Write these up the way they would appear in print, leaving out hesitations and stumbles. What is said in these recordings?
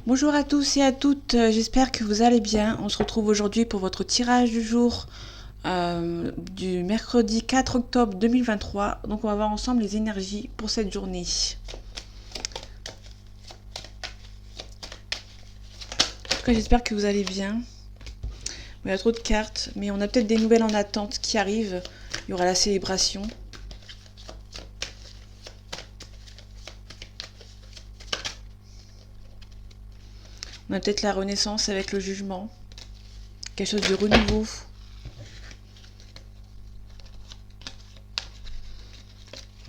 Bonjour à tous et à toutes, j'espère que vous allez bien. On se retrouve aujourd'hui pour votre tirage du jour du mercredi 4 octobre 2023. Donc on va voir ensemble les énergies pour cette journée. En tout cas j'espère que vous allez bien. Il y a trop de cartes, mais on a peut-être des nouvelles en attente qui arrivent. Il y aura la célébration. On a peut-être la renaissance avec le jugement. Quelque chose de renouveau.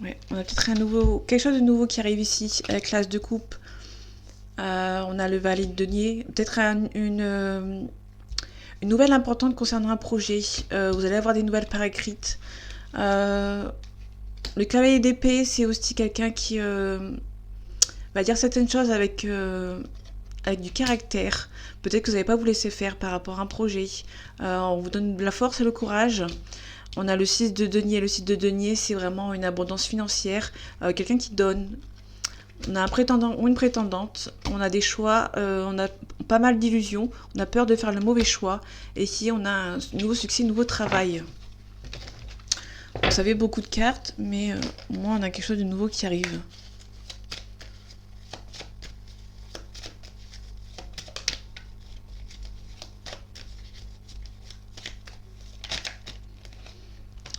Ouais, on a peut-être quelque chose de nouveau qui arrive ici avec l'as de coupe. On a le valet de denier. Peut-être une nouvelle importante concernant un projet. Vous allez avoir des nouvelles par écrite. Le cavalier d'épée, c'est aussi quelqu'un qui va dire certaines choses avec du caractère. Peut-être que vous n'allez pas vous laisser faire par rapport à un projet. On vous donne la force et le courage. On a le 6 de denier. Le 6 de denier, c'est vraiment une abondance financière. Quelqu'un qui donne. On a un prétendant ou une prétendante. On a des choix. On a pas mal d'illusions. On a peur de faire le mauvais choix. Et ici, on a un nouveau succès, un nouveau travail. Vous savez, beaucoup de cartes, mais au moins, on a quelque chose de nouveau qui arrive.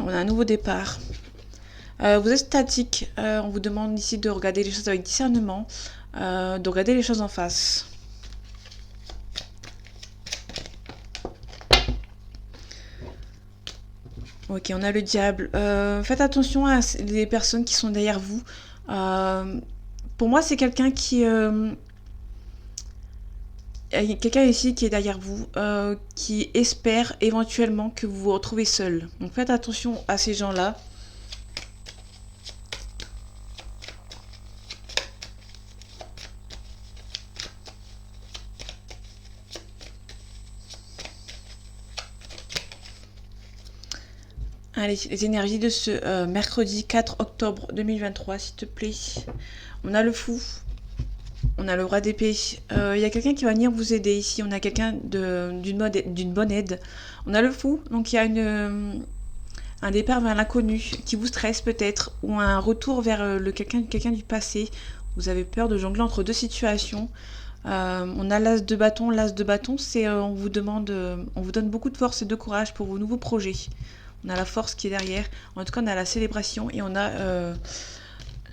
On a un nouveau départ. Vous êtes statique. On vous demande ici de regarder les choses avec discernement, de regarder les choses en face. Ok, on a le diable. Faites attention à les personnes qui sont derrière vous. Pour moi, c'est quelqu'un qui... quelqu'un ici qui est derrière vous, qui espère éventuellement que vous vous retrouvez seul. Donc faites attention à ces gens-là. Allez, les énergies de ce mercredi 4 octobre 2023, s'il te plaît. On a le fou. On a le roi d'épée. Il y a quelqu'un qui va venir vous aider ici. On a quelqu'un d'une bonne aide. On a le fou. Donc il y a un départ vers l'inconnu qui vous stresse peut-être. Ou un retour vers quelqu'un du passé. Vous avez peur de jongler entre deux situations. On a l'as de bâton. L'as de bâton, c'est on vous donne beaucoup de force et de courage pour vos nouveaux projets. On a la force qui est derrière. En tout cas, on a la célébration et on a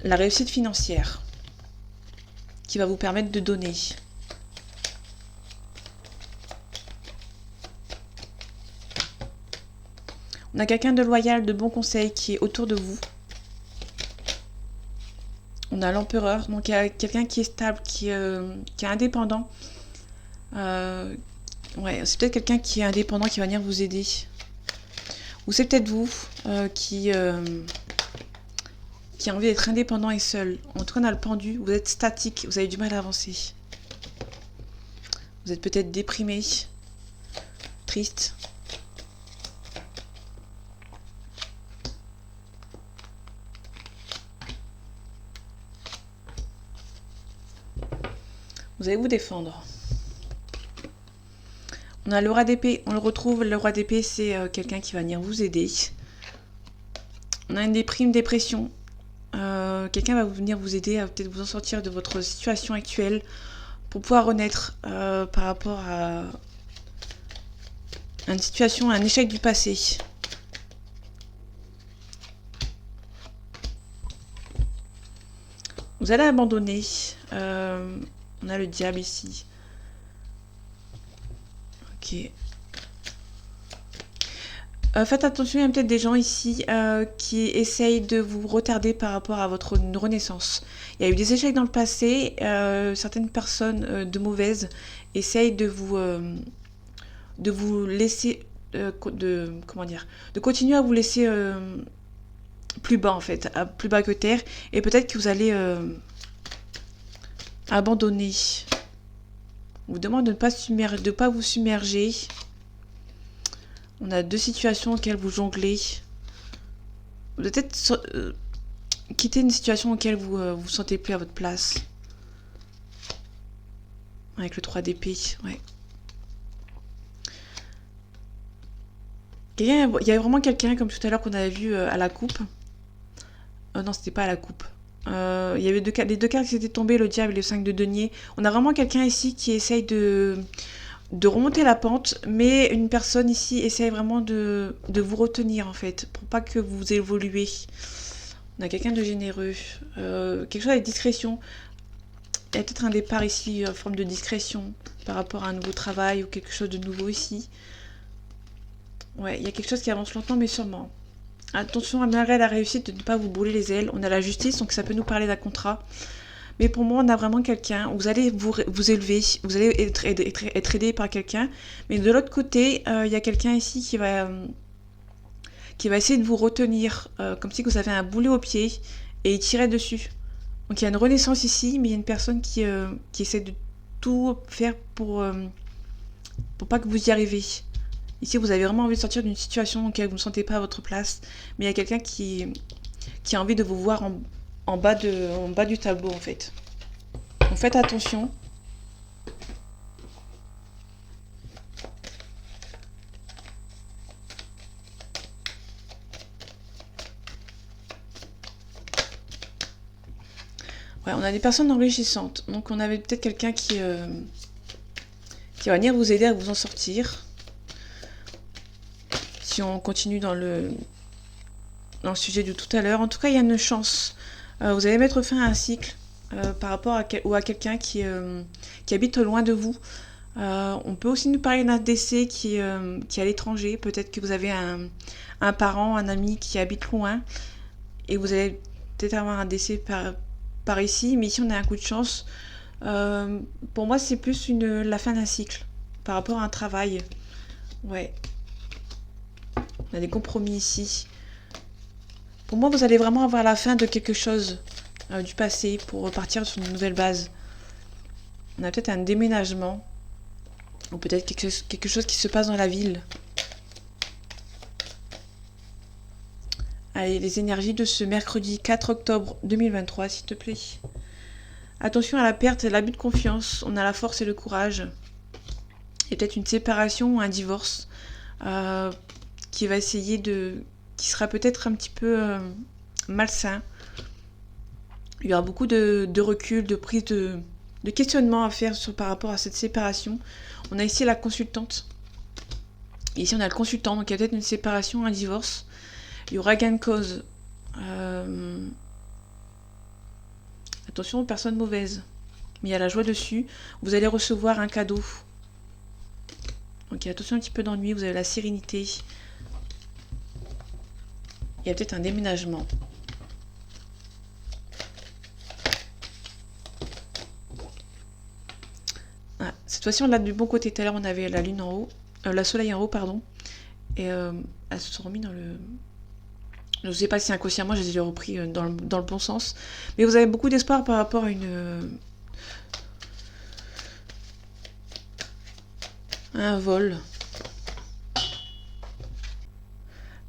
la réussite financière qui va vous permettre de donner. On a quelqu'un de loyal, de bon conseil qui est autour de vous. On a l'empereur, donc il y a quelqu'un qui est stable, qui est indépendant. Ouais, c'est peut-être quelqu'un qui est indépendant qui va venir vous aider. Ou c'est peut-être vous qui a envie d'être indépendant et seul. En tout cas, on a le pendu. Vous êtes statique. Vous avez du mal à avancer. Vous êtes peut-être déprimé. Triste. Vous allez vous défendre. On a le roi d'épée. On le retrouve. Le roi d'épée, c'est quelqu'un qui va venir vous aider. On a une dépression. Quelqu'un va venir vous aider à peut-être vous en sortir de votre situation actuelle pour pouvoir renaître par rapport à une situation, un échec du passé. Vous allez abandonner. On a le diable ici. Ok. Faites attention, il y a peut-être des gens ici qui essayent de vous retarder par rapport à votre renaissance. Il y a eu des échecs dans le passé. Certaines personnes de mauvaises essayent de vous laisser... de continuer à vous laisser plus bas en fait, plus bas que terre. Et peut-être que vous allez abandonner. On vous demande de ne pas vous submerger. On a deux situations auxquelles vous jonglez. Peut-être quitter une situation auquel vous vous sentez plus à votre place. avec le 3 d'épée, ouais. Il y avait vraiment quelqu'un, comme tout à l'heure qu'on avait vu à la coupe. Non, c'était pas à la coupe. Il y avait les deux cartes qui étaient tombées, le diable et le 5 de denier. On a vraiment quelqu'un ici qui essaye de remonter la pente, mais une personne ici essaye vraiment de vous retenir en fait, pour pas que vous évoluez. On a quelqu'un de généreux. Quelque chose avec discrétion. Il y a peut-être un départ ici en forme de discrétion par rapport à un nouveau travail ou quelque chose de nouveau ici. Ouais, il y a quelque chose qui avance lentement mais sûrement. Attention à malgré la réussite de ne pas vous brûler les ailes. On a la justice, donc ça peut nous parler d'un contrat. Mais pour moi, on a vraiment quelqu'un. Vous allez vous élever, vous allez être aidé par quelqu'un. Mais de l'autre côté, il y a quelqu'un ici qui va essayer de vous retenir, comme si vous avez un boulet au pied, et il tirait dessus. Donc il y a une renaissance ici, mais il y a une personne qui essaie de tout faire pour pas que vous y arriviez. Ici, vous avez vraiment envie de sortir d'une situation dans laquelle vous ne sentez pas à votre place, mais il y a quelqu'un qui a envie de vous voir en bas du tableau, en fait. Donc faites attention. Ouais, on a des personnes enrichissantes. Donc on avait peut-être quelqu'un qui va venir vous aider à vous en sortir. Si on continue dans le sujet de tout à l'heure. En tout cas, il y a une chance. Vous allez mettre fin à un cycle par rapport à quelqu'un qui habite loin de vous. On peut aussi nous parler d'un décès qui est à l'étranger. Peut-être que vous avez un parent, un ami qui habite loin et vous allez peut-être avoir un décès par ici. Mais ici, on a un coup de chance. Pour moi, c'est plus la fin d'un cycle par rapport à un travail. Ouais. On a des compromis ici. Pour moi, vous allez vraiment avoir la fin de quelque chose du passé pour repartir sur une nouvelle base. On a peut-être un déménagement ou peut-être quelque chose qui se passe dans la ville. Allez, les énergies de ce mercredi 4 octobre 2023, s'il te plaît. Attention à la perte et l'abus de confiance. On a la force et le courage. Il y a peut-être une séparation ou un divorce qui va essayer qui sera peut-être un petit peu malsain. Il y aura beaucoup de recul, de prise de questionnement à faire par rapport à cette séparation. On a ici la consultante. Et ici, on a le consultant. Donc, il y a peut-être une séparation, un divorce. Il y aura gain de cause. Attention aux personnes mauvaises. Mais il y a la joie dessus. Vous allez recevoir un cadeau. Donc, attention un petit peu d'ennui. Vous avez la sérénité. Il y a peut-être un déménagement. Ah, cette fois-ci, on l'a du bon côté. Tout à l'heure, on avait la lune en haut. Le soleil en haut, pardon. Et elles se sont remis dans le... Je ne sais pas si inconsciemment, je les ai repris dans le bon sens. Mais vous avez beaucoup d'espoir par rapport à un vol.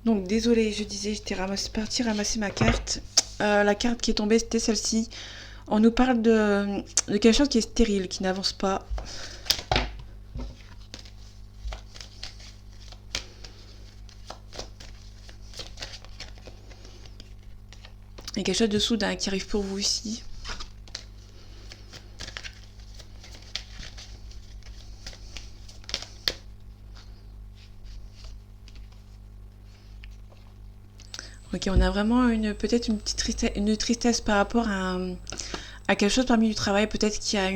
Donc, désolé, je disais, j'étais partie ramasser ma carte. La carte qui est tombée, c'était celle-ci. On nous parle de quelque chose qui est stérile, qui n'avance pas. Il y a quelque chose de soudain qui arrive pour vous ici. Ok, on a vraiment peut-être une petite tristesse par rapport à quelque chose parmi du travail. Peut-être qu'il y a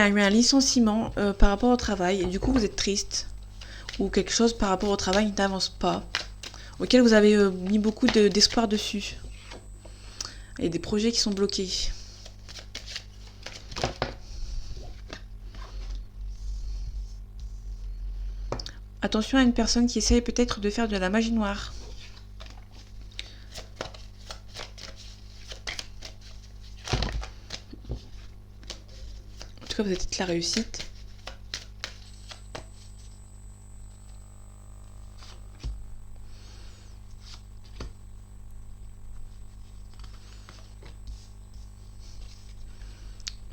eu un licenciement par rapport au travail et du coup vous êtes triste ou quelque chose par rapport au travail n'avance pas, auquel vous avez mis beaucoup d'espoir dessus et des projets qui sont bloqués. Attention à une personne qui essaye peut-être de faire de la magie noire. En tout cas, vous êtes la réussite.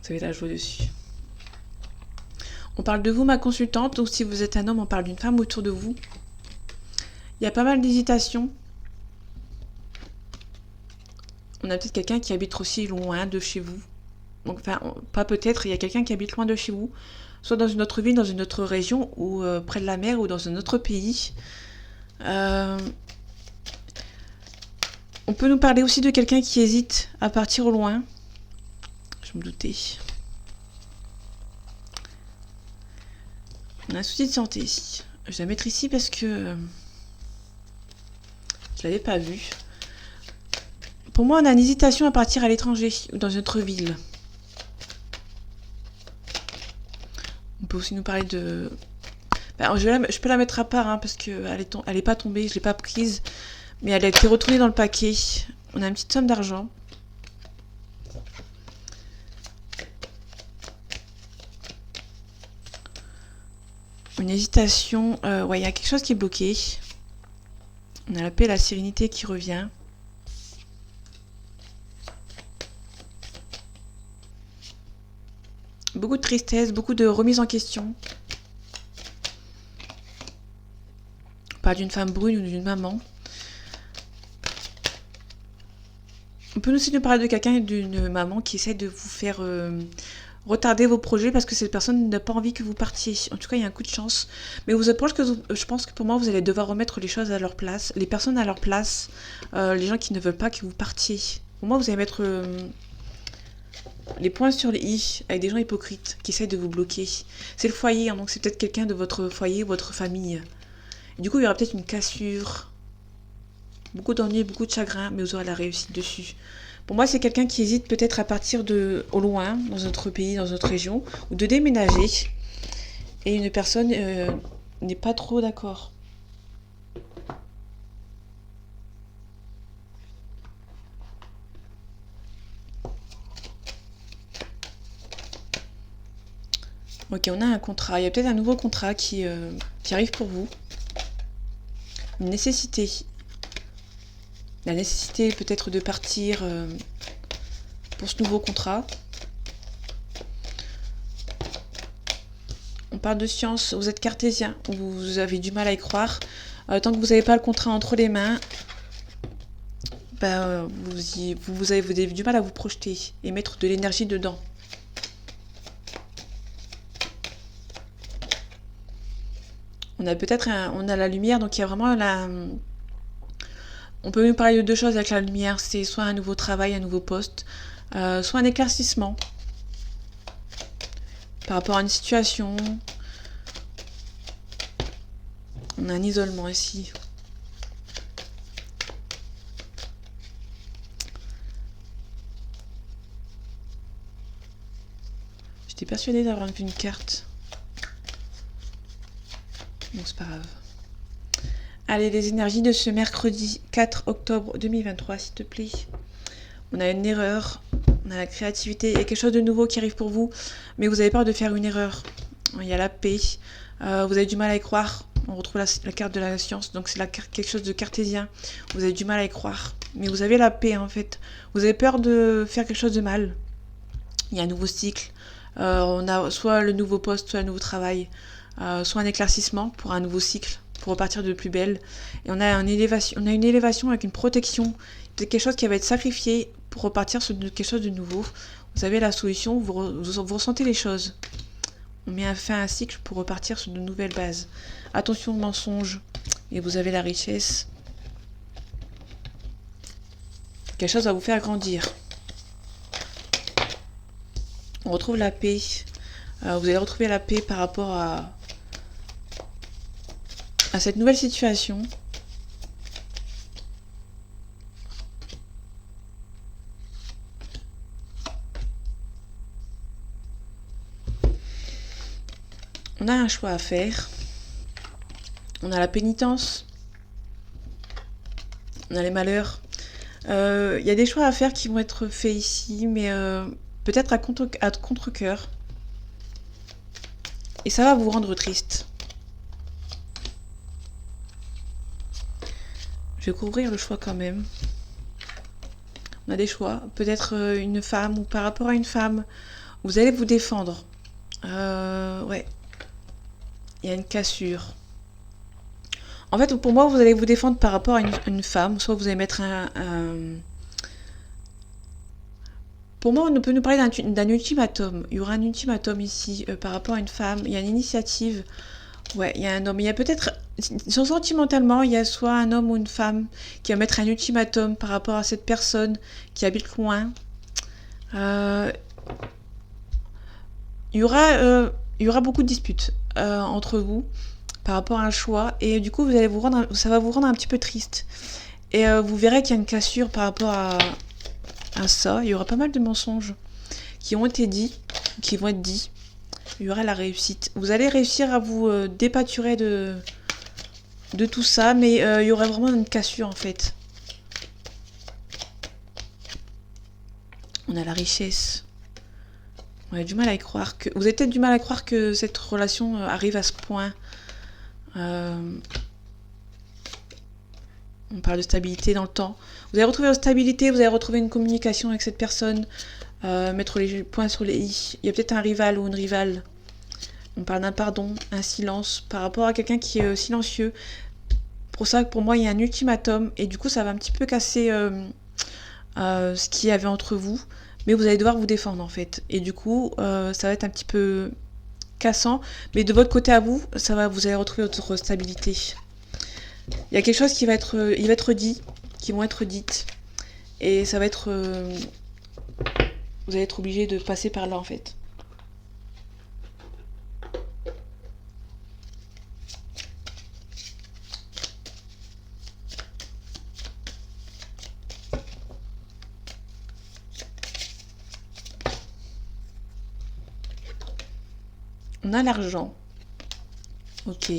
Vous avez la joie dessus. On parle de vous, ma consultante, donc si vous êtes un homme, on parle d'une femme autour de vous. Il y a pas mal d'hésitation. On a peut-être quelqu'un qui habite aussi loin de chez vous. Donc, enfin, pas peut-être, il y a quelqu'un qui habite loin de chez vous, soit dans une autre ville, dans une autre région, ou près de la mer, ou dans un autre pays. On peut nous parler aussi de quelqu'un qui hésite à partir au loin. Je me doutais. On a un souci de santé ici. Je vais la mettre ici parce que je l'avais pas vu. Pour moi, on a une hésitation à partir à l'étranger ou dans une autre ville. On peut aussi nous parler de... Ben, je peux la mettre à part parce qu'elle elle est pas tombée, je l'ai pas prise. Mais elle a été retournée dans le paquet. On a une petite somme d'argent. Une hésitation. Ouais, il y a quelque chose qui est bloqué. On a la paix et la sérénité qui revient. Beaucoup de tristesse, beaucoup de remise en question. On parle d'une femme brune ou d'une maman. On peut aussi nous parler de quelqu'un, d'une maman qui essaie de vous faire retarder vos projets parce que cette personne n'a pas envie que vous partiez. En tout cas, il y a un coup de chance. Mais je pense que pour moi, vous allez devoir remettre les choses à leur place, les personnes à leur place, les gens qui ne veulent pas que vous partiez. Pour moi, vous allez mettre les points sur les i avec des gens hypocrites qui essayent de vous bloquer. C'est le foyer, donc c'est peut-être quelqu'un de votre foyer, votre famille. Et du coup, il y aura peut-être une cassure. Beaucoup d'ennuis, beaucoup de chagrin, mais vous aurez la réussite dessus. Pour moi, c'est quelqu'un qui hésite peut-être à partir au loin, dans un autre pays, dans une autre région, ou de déménager. Et une personne n'est pas trop d'accord. Ok, on a un contrat. Il y a peut-être un nouveau contrat qui arrive pour vous. Une nécessité. La nécessité peut-être de partir pour ce nouveau contrat. On parle de science, vous êtes cartésien, vous avez du mal à y croire. Tant que vous n'avez pas le contrat entre les mains, vous avez du mal à vous projeter et mettre de l'énergie dedans. On a la lumière, donc il y a vraiment on peut nous parler de deux choses avec la lumière, c'est soit un nouveau travail, un nouveau poste, soit un éclaircissement par rapport à une situation. On a un isolement ici. J'étais persuadée d'avoir vu une carte. Bon, c'est pas grave. Allez, les énergies de ce mercredi 4 octobre 2023, s'il te plaît. On a une erreur, on a la créativité, il y a quelque chose de nouveau qui arrive pour vous, mais vous avez peur de faire une erreur. Il y a la paix, vous avez du mal à y croire. On retrouve la carte de la science, donc c'est quelque chose de cartésien. Vous avez du mal à y croire, mais vous avez la paix en fait. Vous avez peur de faire quelque chose de mal. Il y a un nouveau cycle. On a soit le nouveau poste, soit le nouveau travail, soit un éclaircissement pour un nouveau cycle, pour repartir de plus belle. Et on a une élévation avec une protection, de quelque chose qui va être sacrifié pour repartir sur quelque chose de nouveau. Vous avez la solution, vous ressentez les choses. On met fin à un cycle pour repartir sur de nouvelles bases. Attention aux mensonges, et vous avez la richesse. Quelque chose va vous faire grandir. On retrouve la paix. Vous allez retrouver la paix par rapport à cette nouvelle situation. On a un choix à faire. On a la pénitence. On a les malheurs. Il y a des choix à faire qui vont être faits ici, mais peut-être à contre-cœur. Et ça va vous rendre triste. Je vais couvrir le choix quand même. On a des choix. Peut-être une femme ou par rapport à une femme. Vous allez vous défendre. Ouais, il y a une cassure. En fait, pour moi, vous allez vous défendre par rapport à une femme. Soit vous allez mettre Pour moi, on peut nous parler d'un ultimatum. Il y aura un ultimatum ici par rapport à une femme. Il y a une initiative. Ouais, il y a un homme. Il y a peut-être, sentimentalement, il y a soit un homme ou une femme qui va mettre un ultimatum par rapport à cette personne qui habite loin. Euh, il y aura beaucoup de disputes entre vous par rapport à un choix. Et du coup, ça va vous rendre un petit peu triste. Et vous verrez qu'il y a une cassure par rapport à ça. Il y aura pas mal de mensonges qui ont été dits, qui vont être dits. Il y aura la réussite. Vous allez réussir à vous dépâturer de tout ça, mais il y aura vraiment une cassure en fait. On a la richesse. On a du mal à y croire que... Vous avez peut-être du mal à croire que cette relation arrive à ce point. On parle de stabilité dans le temps. Vous allez retrouver votre stabilité, vous allez retrouver une communication avec cette personne, mettre les points sur les i. Il y a peut-être un rival ou une rivale. On parle d'un pardon, un silence par rapport à quelqu'un qui est silencieux. Pour ça, pour moi, il y a un ultimatum et du coup, ça va un petit peu casser ce qu'il y avait entre vous. Mais vous allez devoir vous défendre en fait. Et du coup, ça va être un petit peu cassant. Mais de votre côté à vous, vous allez retrouver votre stabilité. Il y a quelque chose il va être dit, qui vont être dites. Et ça va être... vous allez être obligé de passer par là en fait. On a l'argent. Ok.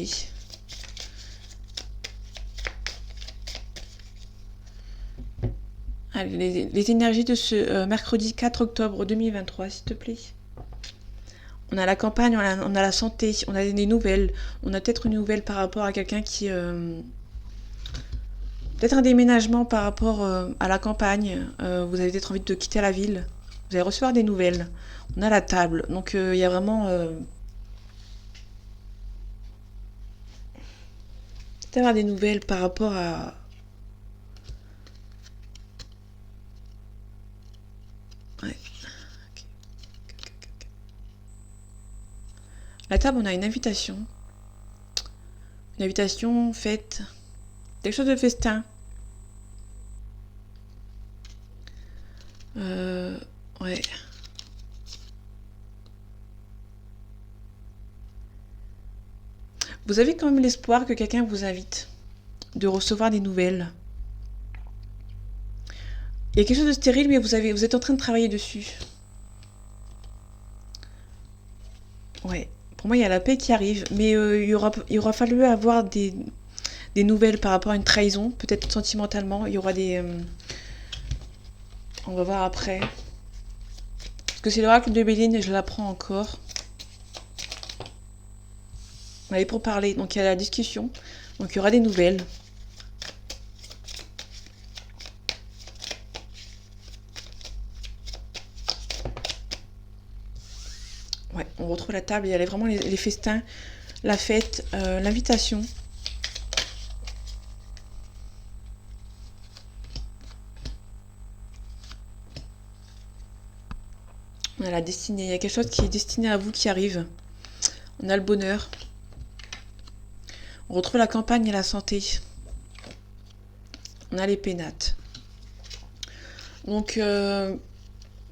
Allez, les énergies de ce mercredi 4 octobre 2023, s'il te plaît. On a la campagne, on a la santé, on a des nouvelles. On a peut-être une nouvelle par rapport à quelqu'un qui... peut-être un déménagement par rapport à la campagne. Vous avez peut-être envie de quitter la ville. Vous allez recevoir des nouvelles. On a la table. Donc il y a vraiment... peut-être avoir des nouvelles par rapport à... Ouais. Okay. La table, on a une invitation. Une invitation faite... quelque chose de festin. Ouais. Vous avez quand même l'espoir que quelqu'un vous invite, de recevoir des nouvelles. Il y a quelque chose de stérile, mais vous êtes en train de travailler dessus. Ouais. Pour moi, il y a la paix qui arrive, mais il aura fallu avoir des nouvelles par rapport à une trahison, peut-être sentimentalement. Il y aura des... on va voir après. Parce que c'est l'oracle de Béline et je l'apprends encore. Allez, pour parler. Donc il y a la discussion. Donc il y aura des nouvelles. Ouais, on retrouve la table. Il y a vraiment les festins, la fête, l'invitation. On a la destinée. Il y a quelque chose qui est destiné à vous qui arrive. On a le bonheur. On retrouve la campagne et la santé. On a les pénates. Donc,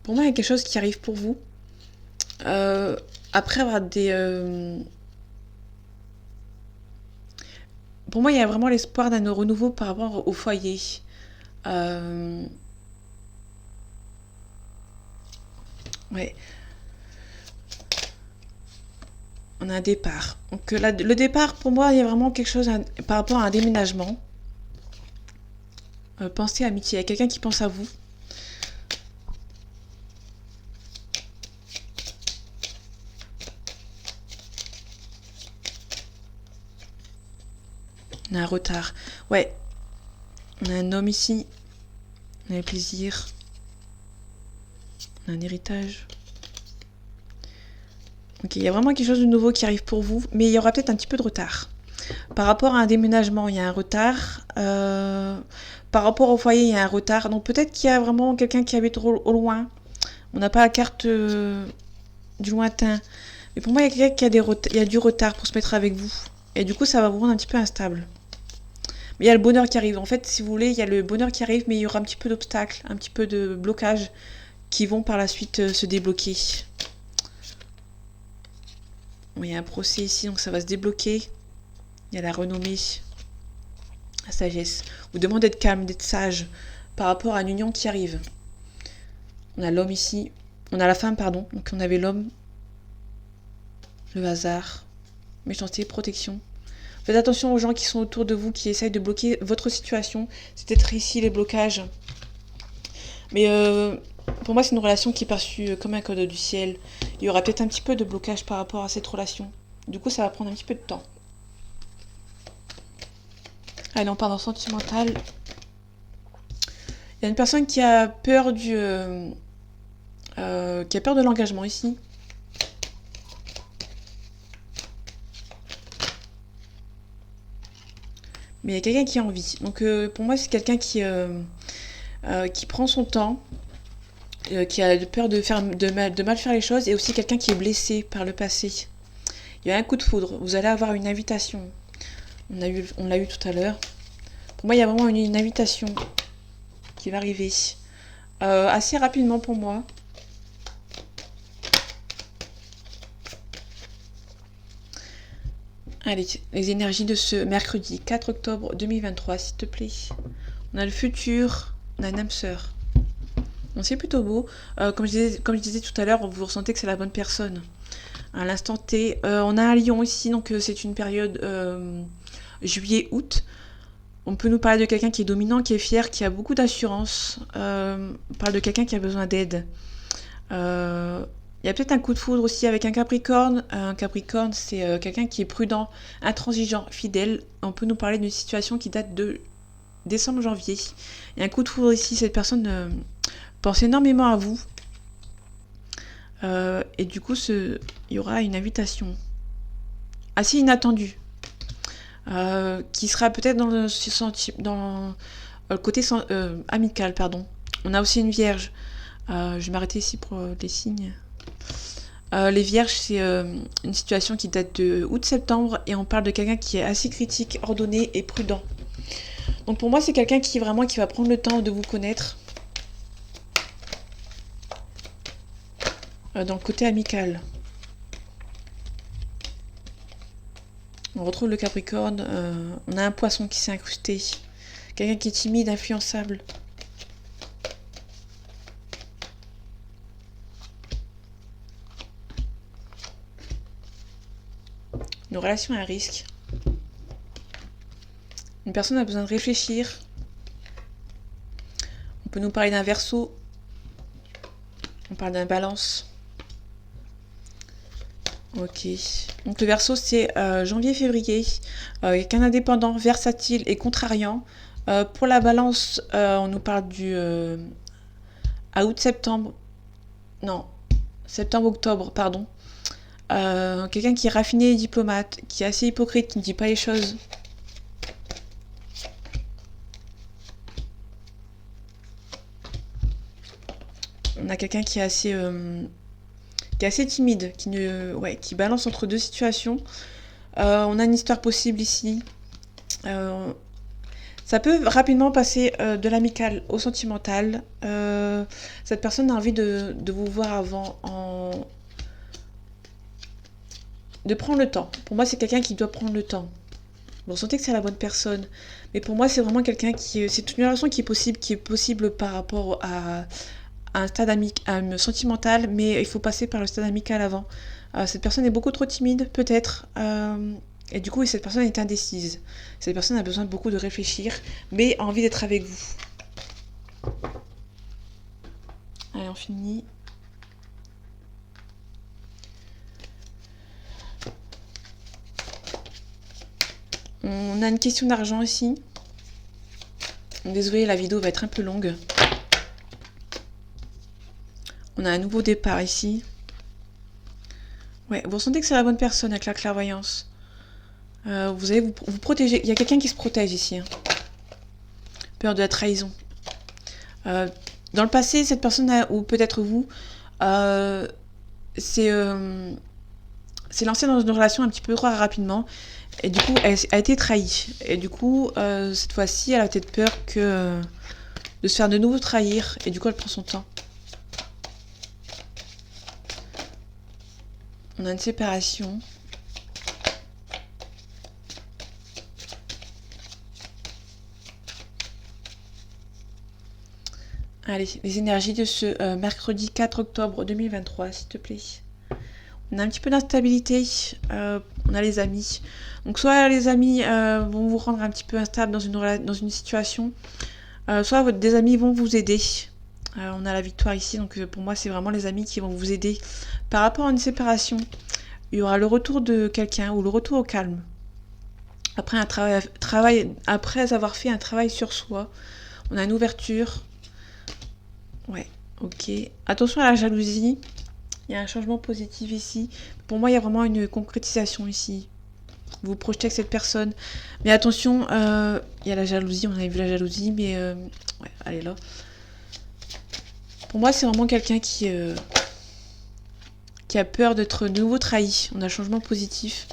pour moi, il y a quelque chose qui arrive pour vous. Après avoir des... pour moi, il y a vraiment l'espoir d'un renouveau par rapport au foyer. Ouais. On a un départ. Donc le départ, pour moi, il y a vraiment quelque chose par rapport à un déménagement. Pensez amitié. Il y a quelqu'un qui pense à vous. On a un retard. Ouais. On a un homme ici. On a le plaisir. On a un héritage. Ok, il y a vraiment quelque chose de nouveau qui arrive pour vous, mais il y aura peut-être un petit peu de retard. Par rapport à un déménagement, il y a un retard. Par rapport au foyer, il y a un retard. Donc peut-être qu'il y a vraiment quelqu'un qui habite au loin. On n'a pas la carte du lointain. Mais pour moi, il y a quelqu'un qui a, il y a du retard pour se mettre avec vous. Et du coup, ça va vous rendre un petit peu instable. Mais il y a le bonheur qui arrive. En fait, si vous voulez, il y a le bonheur qui arrive, mais il y aura un petit peu d'obstacles, un petit peu de blocages qui vont par la suite se débloquer. Bon, il y a un procès ici, donc ça va se débloquer. Il y a la renommée, la sagesse. On vous demande d'être calme, d'être sage par rapport à une union qui arrive. On a l'homme ici. On a la femme, pardon. Donc on avait l'homme, le hasard, méchanceté, protection. Faites attention aux gens qui sont autour de vous, qui essayent de bloquer votre situation. C'est peut-être ici les blocages. Mais pour moi, c'est une relation qui est perçue comme un code du ciel. Il y aura peut-être un petit peu de blocage par rapport à cette relation. Du coup, ça va prendre un petit peu de temps. Allez, on part dans le sentimental. Il y a une personne qui a peur qui a peur de l'engagement ici. Mais il y a quelqu'un qui a envie. Donc pour moi, c'est quelqu'un qui prend son temps, qui a peur de mal faire les choses, et aussi quelqu'un qui est blessé par le passé. Il y a un coup de foudre. Vous allez avoir une invitation. On l'a eu tout à l'heure. Pour moi, il y a vraiment une invitation qui va arriver. Assez rapidement pour moi. Allez, les énergies de ce mercredi 4 octobre 2023, s'il te plaît. On a le futur, on a une âme sœur. Donc c'est plutôt beau. Comme je disais tout à l'heure, vous ressentez que c'est la bonne personne. À l'instant T, on a un lion ici, donc c'est une période juillet-août. On peut nous parler de quelqu'un qui est dominant, qui est fier, qui a beaucoup d'assurance. On parle de quelqu'un qui a besoin d'aide. Il y a peut-être un coup de foudre aussi avec un Capricorne. Un Capricorne, c'est quelqu'un qui est prudent, intransigeant, fidèle. On peut nous parler d'une situation qui date de décembre-janvier. Il y a un coup de foudre ici, cette personne pense énormément à vous. Et du coup, il y aura une invitation assez inattendue. Qui sera peut-être dans le côté amical, pardon. On a aussi une vierge. Je vais m'arrêter ici pour les signes. Les vierges, c'est une situation qui date de août-septembre et on parle de quelqu'un qui est assez critique, ordonné et prudent. Donc pour moi, c'est quelqu'un qui va prendre le temps de vous connaître. Dans le côté amical. On retrouve le Capricorne. On a un poisson qui s'est incrusté. Quelqu'un qui est timide, influençable. Une relation à risque. Une personne a besoin de réfléchir. On peut nous parler d'un Verseau. On parle d'un Balance. Ok. Donc le Verseau, c'est janvier-février. Qu'un indépendant, versatile et contrariant. Pour la Balance, on nous parle à août-septembre. Non, septembre-octobre, pardon. Quelqu'un qui est raffiné et diplomate, qui est assez hypocrite, qui ne dit pas les choses. On a quelqu'un qui est assez timide, qui balance entre deux situations. On a une histoire possible ici. Ça peut rapidement passer de l'amical au sentimental. Cette personne a envie de vous voir avant, de prendre le temps. Pour moi, c'est quelqu'un qui doit prendre le temps. Vous ressentez que c'est la bonne personne. Mais pour moi, c'est vraiment quelqu'un c'est une relation qui est possible par rapport à un stade sentimental, mais il faut passer par le stade amical avant. Cette personne est beaucoup trop timide, peut-être. Et du coup, cette personne est indécise. Cette personne a besoin de beaucoup de réfléchir, mais a envie d'être avec vous. Allez, on finit. On a une question d'argent ici. Désolée, la vidéo va être un peu longue. On a un nouveau départ ici. Ouais, vous sentez que c'est la bonne personne avec la clairvoyance. Vous allez vous protéger. Il y a quelqu'un qui se protège ici, hein. Peur de la trahison. Dans le passé, cette personne, ou peut-être vous, euh, c'est lancée dans une relation un petit peu trop rapidement. Et du coup, elle a été trahie. Et du coup, cette fois-ci, elle a peut-être peur de se faire de nouveau trahir. Et du coup, elle prend son temps. On a une séparation. Allez, les énergies de ce mercredi 4 octobre 2023, s'il te plaît. On a un petit peu d'instabilité. On a les amis. Donc soit les amis vont vous rendre un petit peu instable dans une situation, soit des amis vont vous aider. On a la victoire ici, donc pour moi c'est vraiment les amis qui vont vous aider. Par rapport à une séparation, il y aura le retour de quelqu'un ou le retour au calme. Après après avoir fait un travail sur soi, on a une ouverture. Ouais, ok. Attention à la jalousie. Il y a un changement positif ici. Pour moi, il y a vraiment une concrétisation ici. Vous vous projetez avec cette personne. Mais attention, il y a la jalousie. On avait vu la jalousie, mais ouais, elle est là. Pour moi, c'est vraiment quelqu'un qui a peur d'être de nouveau trahi. On a un changement positif.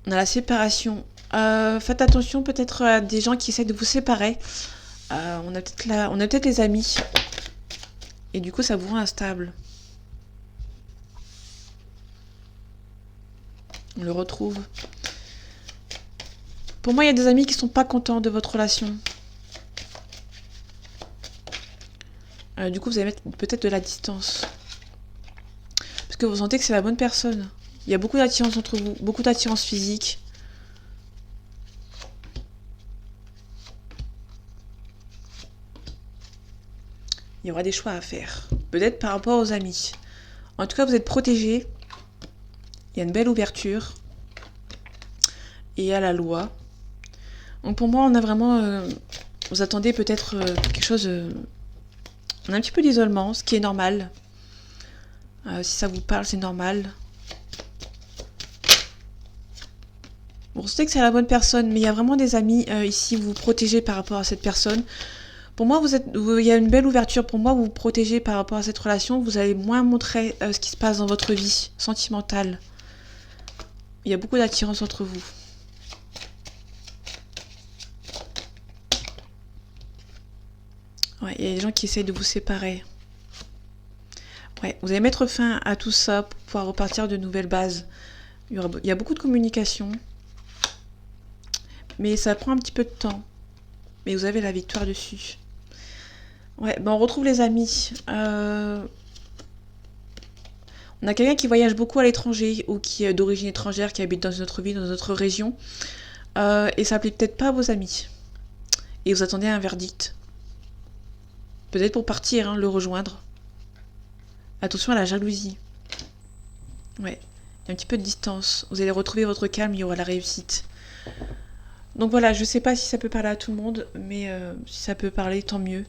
On a la séparation. Faites attention peut-être à des gens qui essaient de vous séparer. On a peut-être les amis. Et du coup, ça vous rend instable. On le retrouve. Pour moi, il y a des amis qui sont pas contents de votre relation. Du coup, vous allez mettre peut-être de la distance. Parce que vous sentez que c'est la bonne personne. Il y a beaucoup d'attirance entre vous, beaucoup d'attirance physique. Il y aura des choix à faire. Peut-être par rapport aux amis. En tout cas, vous êtes protégés. Il y a une belle ouverture. Et à la loi. Donc pour moi, on a vraiment... vous attendez peut-être quelque chose... on a un petit peu d'isolement, ce qui est normal. Si ça vous parle, c'est normal. Vous sentez que c'est la bonne personne, mais il y a vraiment des amis ici, vous vous protégez par rapport à cette personne. Pour moi, il y a une belle ouverture. Pour moi, vous vous protégez par rapport à cette relation. Vous allez moins montrer ce qui se passe dans votre vie sentimentale. Il y a beaucoup d'attirance entre vous. Ouais, il y a des gens qui essayent de vous séparer. Ouais, vous allez mettre fin à tout ça pour pouvoir repartir de nouvelles bases. Il y a beaucoup de communication. Mais ça prend un petit peu de temps. Mais vous avez la victoire dessus. Ouais, ben on retrouve les amis. On a quelqu'un qui voyage beaucoup à l'étranger ou qui est d'origine étrangère, qui habite dans notre ville, dans notre région. Et ça plaît peut-être pas à vos amis. Et vous attendez un verdict. Peut-être pour partir, hein, le rejoindre. Attention à la jalousie. Ouais, il y a un petit peu de distance. Vous allez retrouver votre calme, il y aura la réussite. Donc voilà, je sais pas si ça peut parler à tout le monde, mais si ça peut parler, tant mieux.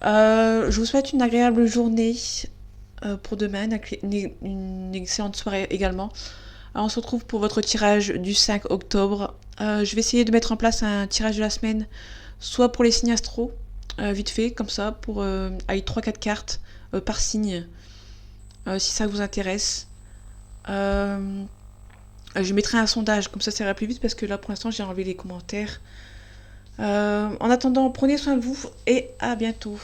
Je vous souhaite une agréable journée pour demain, une excellente soirée également. Alors, on se retrouve pour votre tirage du 5 octobre. Je vais essayer de mettre en place un tirage de la semaine, soit pour les signes astro, vite fait, comme ça, pour avec 3-4 cartes par signe, si ça vous intéresse. Je mettrai un sondage, comme ça ira plus vite, parce que là, pour l'instant, j'ai enlevé les commentaires. En attendant, prenez soin de vous et à bientôt.